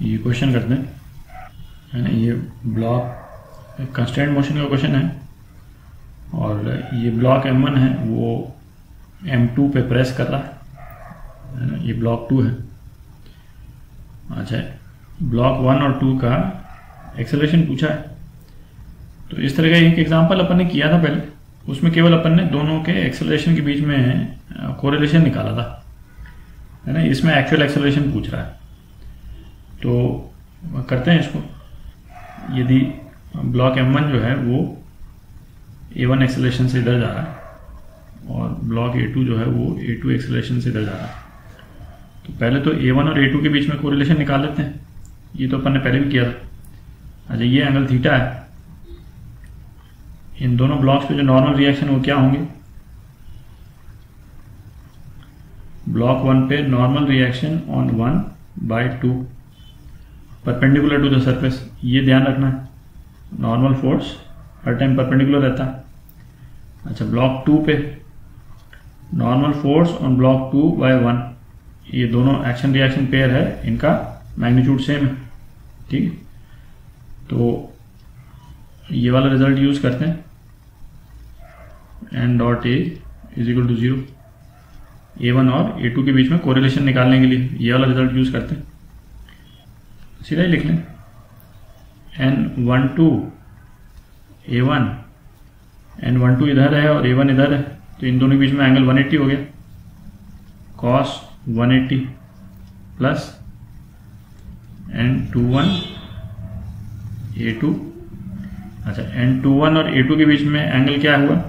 ये क्वेश्चन करते हैं, है ना। ये ब्लॉक कंस्टेंट मोशन का क्वेश्चन है और ये ब्लॉक M1 है वो M2 पे प्रेस कर रहा है ना। ये ब्लॉक 2 है। अच्छा, ब्लॉक 1 और 2 का एक्सेलरेशन पूछा है। तो इस तरह का एक एग्जांपल अपन ने किया था पहले, उसमें केवल अपन ने दोनों के एक्सेलरेशन के बीच में कोरिलेशन निकाला था, है ना। इसमें एक्चुअल एक्सेलरेशन पूछ रहा है। तो करते हैं इसको। यदि ब्लॉक M1 जो है वो A1 एक्सेलरेशन से इधर जा रहा है और ब्लॉक A2 जो है वो A2 एक्सेलरेशन से इधर जा रहा है, तो पहले तो A1 और A2 के बीच में कोरिलेशन निकाल लेते हैं। ये तो अपन ने पहले भी किया था। अच्छा, ये एंगल थीटा है। इन दोनों ब्लॉक्स पे जो नॉर्मल रिएक्शन वो क्या होंगे? ब्लॉक 1 पे normal reaction on 1/2 perpendicular to the surface. ये ध्यान रखना है, नॉर्मल फोर्स हर टाइम परपेंडिकुलर रहता है। अच्छा, ब्लॉक 2 पे नॉर्मल फोर्स ऑन ब्लॉक 2/1। ये दोनों एक्शन रिएक्शन पेयर है, इनका मैग्नीट्यूड सेम है, ठीक है। तो ये वाला रिजल्ट यूज करते हैं, n dot A is equal to 0। A1 और A2 के बीच में कोरिलेशन निकालने के लिए ये वाला रिजल्ट यूज करते हैं। सीधा ही लिख लें, n12 A1, n12 इधर है और A1 इधर है, तो इन दोनों के बीच में एंगल 180 हो गया, cos 180 प्लस n21 A2। अच्छा, n21 और A2 के बीच में एंगल क्या हुआ?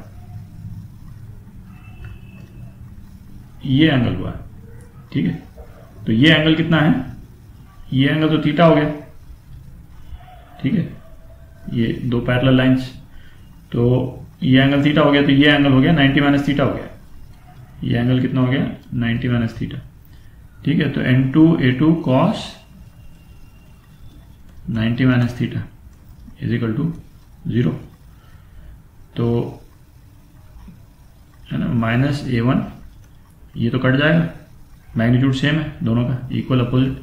ये एंगल हुआ, ठीक है। तो ये एंगल कितना है? ये एंगल तो थीटा हो गया, ठीक है। ये दो पैरेलल लाइंस, तो ये एंगल थीटा हो गया, तो ये एंगल हो गया 90 माइनस थीटा हो गया। ये एंगल कितना हो गया? 90 माइनस थीटा, ठीक है। तो n2 A2 cos 90 minus theta is equal to 0। तो है ना, माइनस A1, ये तो कट जाएगा, मैग्नीट्यूड सेम है दोनों का, equal opposite.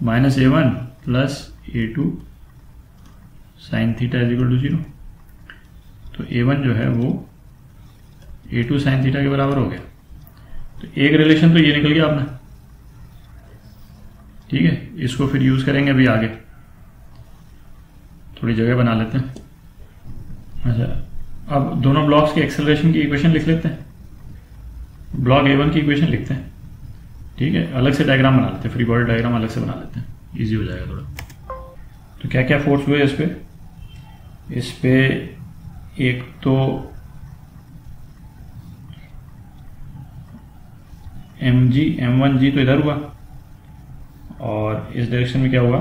Minus A1 plus A2 sine theta is equal to 0। तो A1 जो है वो A2 साइन थीटा के बराबर हो गया। तो एक रिलेशन तो ये निकल गया अपना, ठीक है। इसको फिर यूज करेंगे अभी आगे, थोड़ी जगह बना लेते हैं। अच्छा, अब दोनों ब्लॉक्स के एक्सेलरेशन की इक्वेशन लिख लेते हैं। ब्लॉक A1 की इक्वेशन लिखते हैं, ठीक है। अलग से डायग्राम बना लेते हैं, फ्री बॉडी डायग्राम अलग से बना लेते हैं, इजी हो जाएगा थोड़ा। तो क्या क्या फोर्स हुए इस पे? एक तो M1G तो इधर हुआ, और इस डायरेक्शन में क्या हुआ?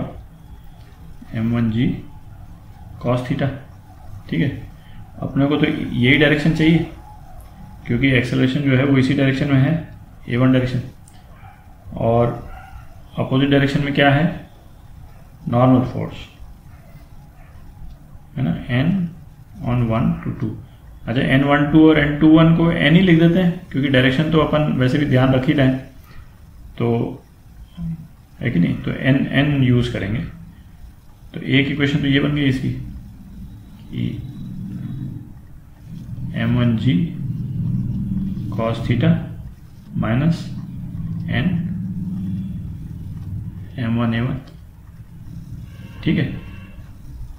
M1G cos थीटा, ठीक है। अपने को तो यही डायरेक्शन चाहिए, क्योंकि एक्सेलरेशन जो है वो इसी डायरेक्शन में है, A1 डायरेक्शन। और अपोजिट डायरेक्शन में क्या है? नॉर्मल फोर्स, है ना, n on 1 to 2। अच्छा, n12 और n21 को n ही लिख देते हैं, क्योंकि डायरेक्शन तो अपन वैसे भी ध्यान रख ही रहे हैं, तो है कि नहीं। तो n यूज करेंगे। तो एक इक्वेशन तो ये बन गई इसकी, M1G cos theta minus n M1 A1, ठीक है।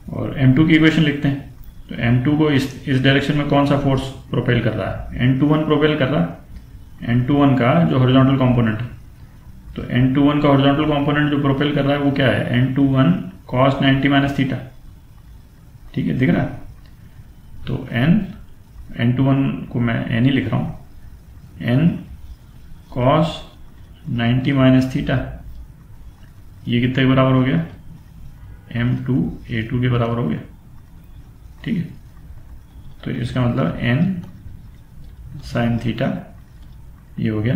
और M2 की इक्वेशन लिखते हैं। तो M2 को इस डायरेक्शन में कौन सा फोर्स प्रोपेल कर रहा है? N21 प्रोपेल कर रहा है, N21 का जो हॉरिजॉन्टल कंपोनेंट है। तो N21 का हॉरिजॉन्टल कंपोनेंट जो प्रोपेल कर रहा है वो क्या है? N21 cos 90 माइनस थीटा, ठीक है, दिख रहा है। तो N21 को मैं n ही लिख रहा हूं, n cos 90 माइनस थीटा, ये कितने के बराबर हो गया? M2 A2 के बराबर हो गया, ठीक है। तो इसका मतलब n साइन थीटा ये हो गया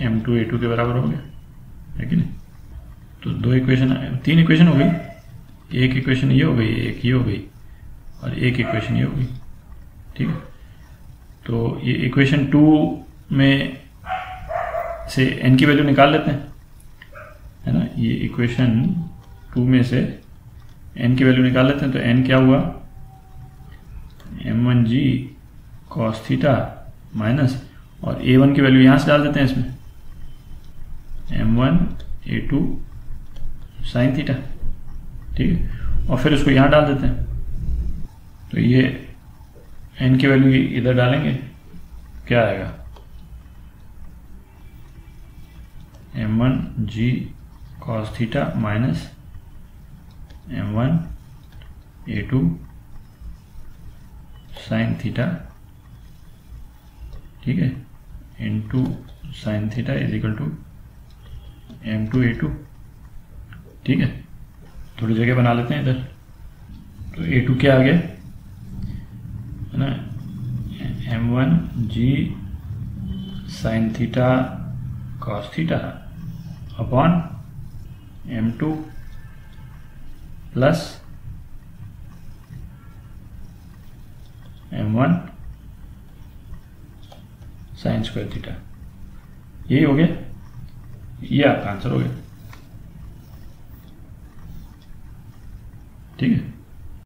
M2 A2 के बराबर हो गया, है कि नहीं। तो तीन इक्वेशन हो गई। एक इक्वेशन ये हो गई, एक ये हो गई, और एक इक्वेशन ये हो गई, ठीक है। तो ये इक्वेशन 2 में से n की वैल्यू निकाल लेते हैं। ये इक्वेशन 2 में से n की वैल्यू निकाल लेते हैं। तो n क्या हुआ, m1g cos थीटा माइनस, और a1 की वैल्यू यहां से डाल देते हैं इसमें, m1 a2 sin थीटा, ठीक है, और फिर उसको यहां डाल देते हैं। तो ये n की वैल्यू इधर डालेंगे, क्या आएगा, m1g cos theta minus m1 a2 sin theta, ठीक है, into sin theta is equal to m2 a2, ठीक है। थोड़ी जगह बना लेते हैं इधर। तो a2 क्या आ गया है ना, m1g sin theta cos theta upon m2 plus m1 sine square theta. यही हो गया, ये आपका आंसर हो गया, ठीक है।